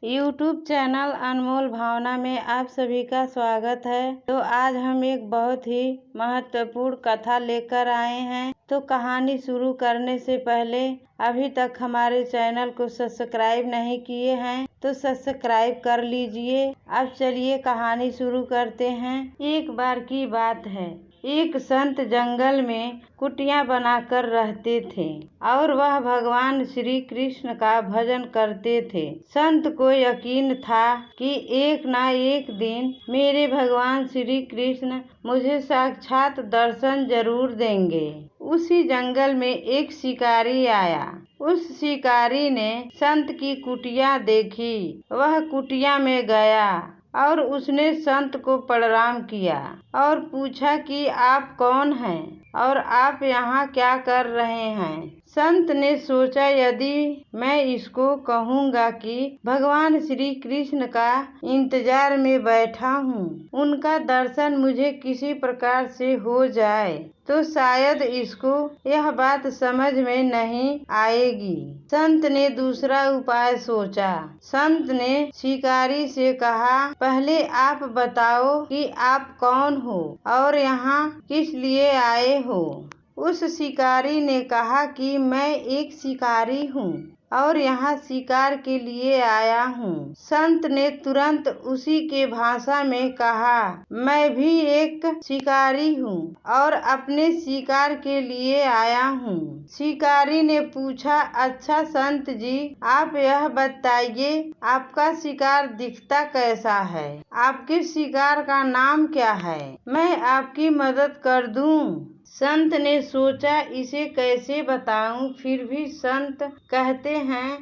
YouTube channel अनमोल भावना में आप सभी का स्वागत है। तो आज हम एक बहुत ही महत्वपूर्ण कथा लेकर आए हैं। तो कहानी शुरू करने से पहले अभी तक हमारे चैनल को सब्सक्राइब नहीं किए हैं तो सब्सक्राइब कर लीजिए। अब चलिए कहानी शुरू करते हैं। एक बार की बात है, एक संत जंगल में कुटिया बनाकर रहते थे और वह भगवान श्री कृष्ण का भजन करते थे। संत को यकीन था कि एक न एक दिन मेरे भगवान श्री कृष्ण मुझे साक्षात दर्शन जरूर देंगे। उसी जंगल में एक शिकारी आया। उस शिकारी ने संत की कुटिया देखी। वह कुटिया में गया और उसने संत को प्रणाम किया और पूछा कि आप कौन हैं और आप यहाँ क्या कर रहे हैं। संत ने सोचा, यदि मैं इसको कहूँगा कि भगवान श्री कृष्ण का इंतजार में बैठा हूँ, उनका दर्शन मुझे किसी प्रकार से हो जाए तो शायद इसको यह बात समझ में नहीं आएगी। संत ने दूसरा उपाय सोचा। संत ने शिकारी से कहा, पहले आप बताओ कि आप कौन हो और यहाँ किस लिए आए हो। उस शिकारी ने कहा कि मैं एक शिकारी हूँ और यहाँ शिकार के लिए आया हूँ। संत ने तुरंत उसी के भाषा में कहा, मैं भी एक शिकारी हूँ और अपने शिकार के लिए आया हूँ। शिकारी ने पूछा, अच्छा संत जी, आप यह बताइए आपका शिकार दिखता कैसा है? आपके शिकार का नाम क्या है? मैं आपकी मदद कर दूँ। संत ने सोचा इसे कैसे बताऊं। फिर भी संत कहते हैं,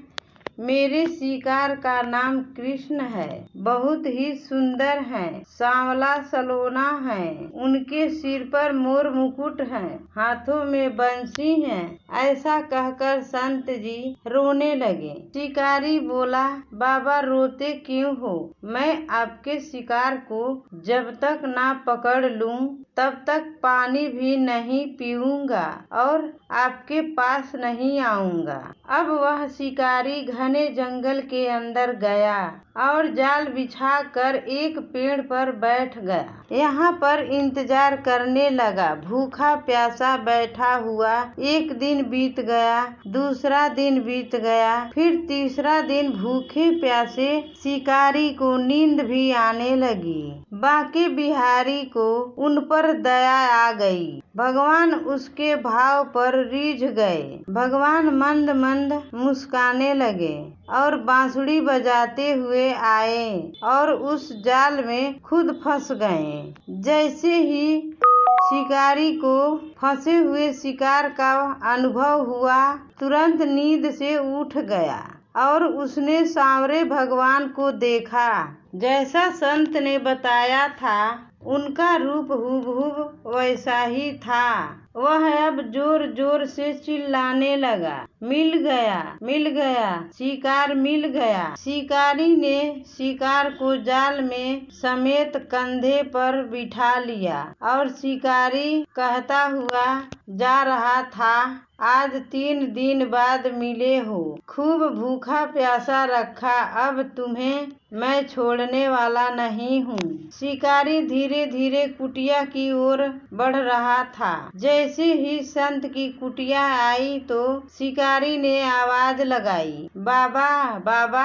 मेरे शिकार का नाम कृष्ण है। बहुत ही सुंदर है, सांवला सलोना है। उनके सिर पर मोर मुकुट है, हाथों में बंसी है। ऐसा कहकर संत जी रोने लगे। शिकारी बोला, बाबा रोते क्यों हो? मैं आपके शिकार को जब तक ना पकड़ लूं तब तक पानी भी नहीं पीऊंगा और आपके पास नहीं आऊंगा। अब वह शिकारी घने जंगल के अंदर गया और जाल बिछाकर एक पेड़ पर बैठ गया। यहाँ पर इंतजार करने लगा, भूखा प्यासा बैठा हुआ। एक दिन बीत गया, दूसरा दिन बीत गया, फिर तीसरा दिन। भूखे प्यासे शिकारी को नींद भी आने लगी। बांके बिहारी को उन पर दया आ गई। भगवान उसके भाव पर रीझ गए। भगवान मंद मंद मुस्काने लगे और बांसुरी बजाते हुए आए और उस जाल में खुद फंस गए। जैसे ही शिकारी को फंसे हुए शिकार का अनुभव हुआ, तुरंत नींद से उठ गया और उसने सांवरे भगवान को देखा। जैसा संत ने बताया था, उनका रूप हूबहू वैसा ही था। वह अब जोर जोर से चिल्लाने लगा, मिल गया, मिल गया, शिकार मिल गया। शिकारी ने शिकार को जाल में समेत कंधे पर बिठा लिया और शिकारी कहता हुआ जा रहा था, आज 3 दिन बाद मिले हो, खूब भूखा प्यासा रखा, अब तुम्हें मैं छोड़ने वाला नहीं हूँ। शिकारी धीरे धीरे कुटिया की ओर बढ़ रहा था। जैसे ही संत की कुटिया आई तो शिकारी ने आवाज लगाई, बाबा बाबा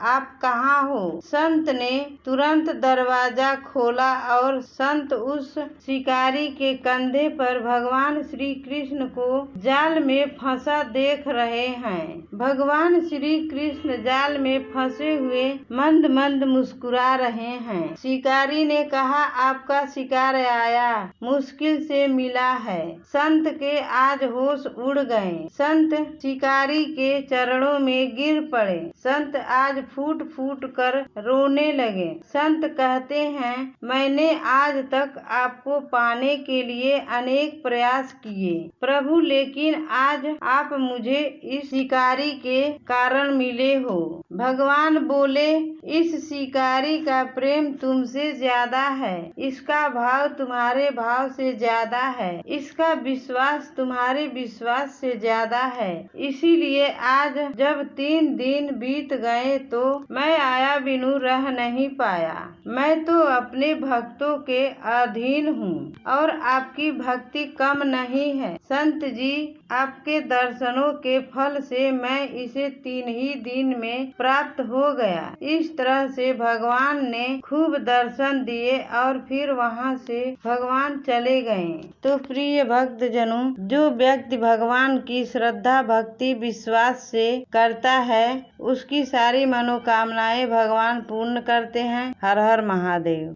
आप कहाँ हो? संत ने तुरंत दरवाजा खोला और संत उस शिकारी के कंधे पर भगवान श्री कृष्ण को जाल में फंसा देख रहे हैं। भगवान श्री कृष्ण जाल में फंसे हुए मंद मंद मुस्कुरा रहे हैं। शिकारी ने कहा, आपका शिकार आया, मुश्किल से मिला है। संत के आज होश उड़ गए। संत शिकारी के चरणों में गिर पड़े। संत आज फूट फूट कर रोने लगे। संत कहते हैं, मैंने आज तक आपको पाने के लिए अनेक प्रयास किए प्रभु, लेकिन आज आप मुझे इस शिकारी के कारण मिले हो। भगवान बोले, इस शिकारी का प्रेम तुमसे ज्यादा है, इसका भाव तुम्हारे भाव से ज्यादा है, इसका विश्वास तुम्हारे विश्वास से ज्यादा है। इसीलिए आज जब 3 दिन बीत गए तो मैं आया बिनु रह नहीं पाया। मैं तो अपने भक्तों के अधीन हूँ और आपकी भक्ति कम नहीं है। संत जी, आपके दर्शनों के फल से मैं इसे 3 ही दिन में प्राप्त हो गया। इस तरह से भगवान ने खूब दर्शन दिए और फिर वहाँ से भगवान चले गए। तो प्रिय भक्त जनों, जो व्यक्ति भगवान की श्रद्धा भक्ति विश्वास से करता है उसकी सारी मनोकामनाएं भगवान पूर्ण करते हैं। हर हर महादेव।